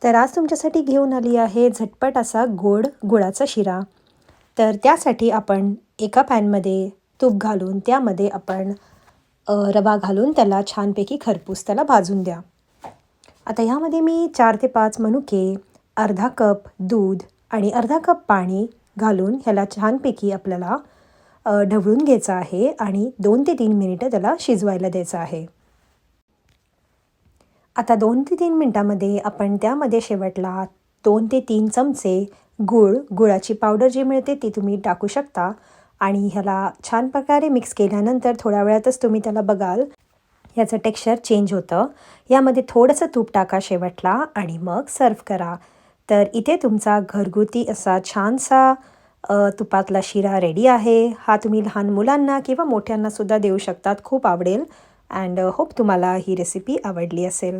तर आज तुमच्यासाठी घेऊन आली आहे झटपट असा गोड गुळाचा शिरा. तर त्यासाठी आपण एका पॅनमध्ये तूप घालून त्यामध्ये आपण रवा घालून त्याला छानपैकी खरपूस त्याला भाजून द्या. आता ह्यामध्ये मी 4 ते 5 मनुके, अर्धा कप दूध आणि अर्धा कप पाणी घालून ह्याला छानपैकी आपल्याला ढवळून घ्यायचं आहे आणि 2 ते 3 मिनिटं त्याला शिजवायला द्यायचं आहे. आता 2 ते 3 मिनिटामध्ये आपण त्यामध्ये शेवटला 2 ते 3 चमचे गुळाची पावडर जी मिळते ती तुम्ही टाकू शकता आणि ह्याला छान प्रकारे मिक्स केल्यानंतर थोड्या वेळातच तुम्ही त्याला बघाल ह्याचं टेक्स्चर चेंज होतं. यामध्ये थोडंसं तूप टाका शेवटला आणि मग सर्व्ह करा. तर इथे तुमचा घरगुती असा छानसा तुपातला शिरा रेडी आहे. हा तुम्ही लहान मुलांना किंवा मोठ्यांनासुद्धा देऊ शकतात. खूप आवडेल. अँड होप तुम्हाला ही रेसिपी आवडली असेल.